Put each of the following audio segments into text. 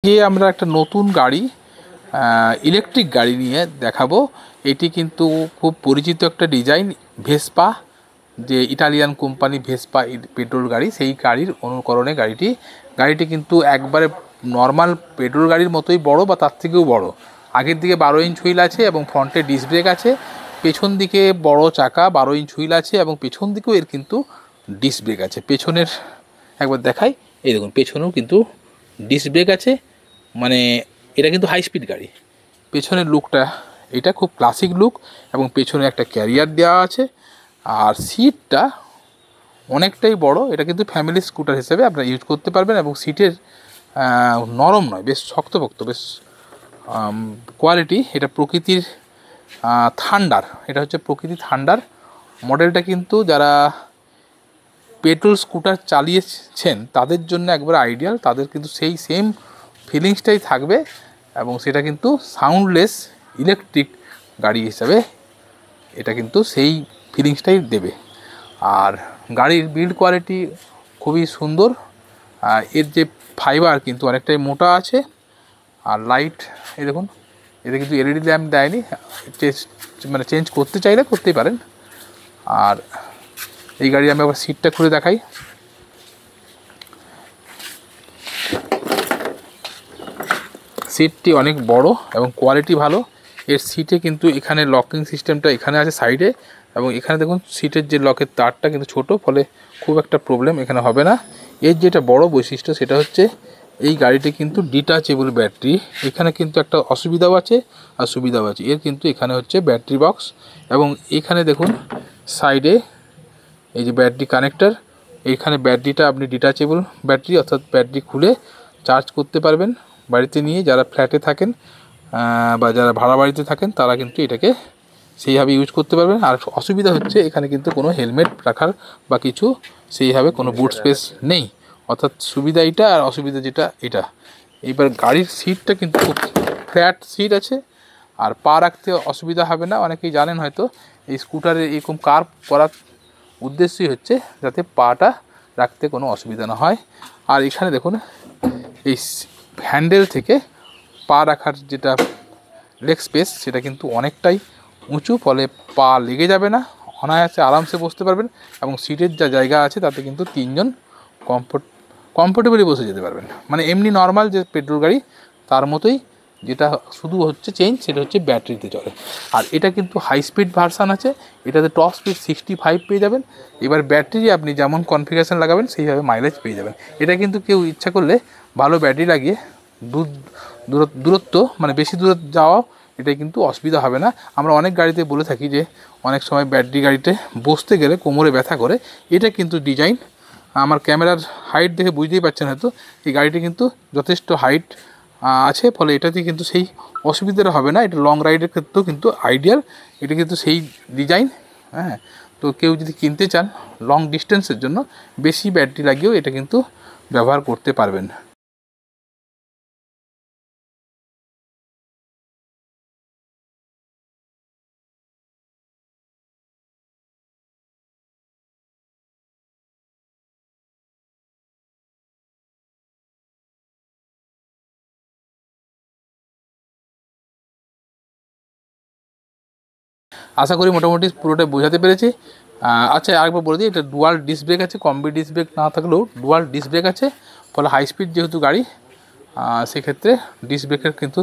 গিয়ে আমরা একটা নতুন গাড়ি ইলেকট্রিক গাড়ি নিয়ে দেখাবো। এটি কিন্তু খুব পরিচিত একটা ডিজাইন, ভেসপা, যে ইটালিয়ান কোম্পানি ভেসপা পেট্রোল গাড়ি, সেই গাড়ির অনুকরণে গাড়িটি কিন্তু একবারে নর্মাল পেট্রোল গাড়ির মতোই বড় বা তার থেকেও বড়। আগের দিকে 12 ইঞ্চ হুইল আছে এবং ফ্রন্টে ডিস্ক ব্রেক আছে, পেছন দিকে বড় চাকা 12 ইঞ্চ হুইল আছে এবং পেছন দিকেও এর কিন্তু ডিস্ক ব্রেক আছে। পেছনের একবার দেখাই, এই দেখুন পেছনেও কিন্তু ডিস্ক ব্রেক আছে, মানে এটা কিন্তু হাই স্পিড গাড়ি। পেছনের লুকটা এটা খুব ক্লাসিক লুক এবং পেছনে একটা ক্যারিয়ার দেওয়া আছে, আর সিটটা অনেকটাই বড়। এটা কিন্তু ফ্যামিলি স্কুটার হিসেবে আপনারা ইউজ করতে পারবেন এবং সিটের নরম নয়, বেশ শক্তপোক্ত, বেশ কোয়ালিটি। এটা প্রকৃতির থান্ডার, এটা হচ্ছে প্রকৃতি থান্ডার মডেলটা। কিন্তু যারা পেট্রোল স্কুটার চালিয়েছেন তাদের জন্য একবার আইডিয়াল, তাদের কিন্তু সেই সেম ফিলিংসটাই থাকবে এবং সেটা কিন্তু সাউন্ডলেস ইলেকট্রিক গাড়ি হিসাবে এটা কিন্তু সেই ফিলিংসটাই দেবে। আর গাড়ির বিল্ড কোয়ালিটি খুবই সুন্দর, এর যে ফাইবার কিন্তু অনেকটাই মোটা আছে। আর লাইট এই দেখুন, এতে কিন্তু এলইডি ল্যাম্প দেয়নি, মানে চেঞ্জ করতে চাইলে করতেই পারেন। আর এই গাড়ি আমি আবার সিটটা খুলে দেখাই। সিটটি অনেক বড় এবং কোয়ালিটি ভালো। এর সিটে কিন্তু এখানে লকিং সিস্টেমটা এখানে আছে সাইডে, এবং এখানে দেখুন সিটের যে লকের তারটা কিন্তু ছোট, ফলে খুব একটা প্রবলেম এখানে হবে না। এর যেটা বড় বৈশিষ্ট্য সেটা হচ্ছে এই গাড়িটি কিন্তু ডিটাচেবল ব্যাটারি। এখানে কিন্তু একটা অসুবিধাও আছে আর সুবিধাও আছে। এর কিন্তু এখানে হচ্ছে ব্যাটারি বক্স, এবং এখানে দেখুন সাইডে এই যে ব্যাটারি কানেক্টর, এইখানে ব্যাটারিটা আপনি ডিটাচেবল ব্যাটারি, অর্থাৎ ব্যাটারি খুলে চার্জ করতে পারবেন বাড়িতে নিয়ে। যারা ফ্ল্যাটে থাকেন বা যারা ভাড়া বাড়িতে থাকেন তারা কিন্তু এটাকে সেইভাবে ইউজ করতে পারবেন। আর অসুবিধা হচ্ছে এখানে কিন্তু কোনো হেলমেট রাখার বা কিছু সেইভাবে কোনো বুট স্পেস নেই, অর্থাৎ সুবিধা এইটা আর অসুবিধা যেটা এটা। এইবার গাড়ির সিটটা কিন্তু খুব ফ্ল্যাট সিট আছে, আর পা রাখতে অসুবিধা হবে না। অনেকেই জানেন হয়তো এই স্কুটারে এরকম কার্ভ করার উদ্দেশ্যই হচ্ছে যাতে পাটা রাখতে কোনো অসুবিধা না হয়। আর এখানে দেখুন এই হ্যান্ডেল থেকে পা রাখার যেটা লেগ স্পেস সেটা কিন্তু অনেকটাই উঁচু, ফলে পা লেগে যাবে না, অনায়াসে আরামসে বসতে পারবেন। এবং সিটের যা জায়গা আছে তাতে কিন্তু 3 জন কমফোর্টেবলি বসে যেতে পারবেন, মানে এমনি নর্মাল যে পেট্রোল গাড়ি তার মতোই। যেটা শুধু হচ্ছে চেঞ্জ সেটা হচ্ছে ব্যাটারিতে চলে। আর এটা কিন্তু হাই স্পিড ভার্সান আছে, এটাতে টপ স্পিড 65 পেয়ে যাবেন। এবার ব্যাটারি আপনি যেমন কনফিগারেশন লাগাবেন সেইভাবে মাইলেজ পেয়ে যাবেন। এটা কিন্তু কেউ ইচ্ছা করলে ভালো ব্যাটারি লাগিয়ে দূরত্ব মানে বেশি দূর যাওয়াও এটা কিন্তু অসুবিধা হবে না। আমরা অনেক গাড়িতে বলে থাকি যে অনেক সময় ব্যাটারি গাড়িতে বসতে গেলে কোমরে ব্যথা করে, এটা কিন্তু ডিজাইন আমার ক্যামেরার হাইট দেখে বুঝতেই পারছেন হয়তো, এই গাড়িটি কিন্তু যথেষ্ট হাইট আছে, ফলে এটাতে কিন্তু সেই অসুবিধাটা হবে না। এটা লং রাইডের ক্ষেত্রেও কিন্তু আইডিয়াল, এটা কিন্তু সেই ডিজাইন। হ্যাঁ, তো কেউ যদি কিনতে চান লং ডিস্টেন্সের জন্য বেশি ব্যাটারি লাগিয়েও এটা কিন্তু ব্যবহার করতে পারবেন। আশা করি মোটামুটি পুরোটা বোঝাতে পেরেছি। আচ্ছা, আরেকবার বলে দিই, এটা ডুয়াল ডিস্ক ব্রেক আছে, কম্বি ডিস্ক ব্রেক না থাকলেও ডুয়াল ডিস্ক ব্রেক আছে, ফলে হাই স্পিড যেহেতু গাড়ি সেক্ষেত্রে ডিস্ক ব্রেকের কিন্তু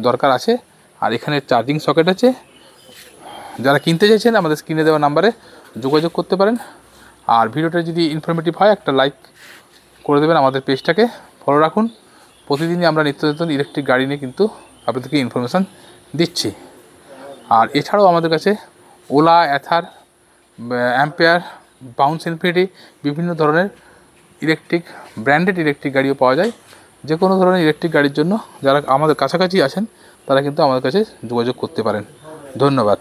দরকার আছে। আর এখানে চার্জিং সকেট আছে। যারা কিনতে চাইছেন আমাদের স্ক্রিনে দেওয়া নাম্বারে যোগাযোগ করতে পারেন। আর ভিডিওটা যদি ইনফরমেটিভ হয় একটা লাইক করে দেবেন, আমাদের পেজটাকে ফলো রাখুন। প্রতিদিনই আমরা নিত্য নতুন ইলেকট্রিক গাড়ি নিয়ে কিন্তু আপনাদেরকে ইনফরমেশান দিচ্ছি। আর এছাড়াও আমাদের কাছে OLA, Ather, ampere, bounce infinity বিভিন্ন ধরনের ইলেকট্রিক ব্র্যান্ডেড ইলেকট্রিক গাড়িও পাওয়া যায়। যে কোনো ধরনের ইলেকট্রিক গাড়ির জন্য যারা আমাদের কাছাকাছি আছেন তারা কিন্তু আমাদের কাছে যোগাযোগ করতে পারেন। ধন্যবাদ।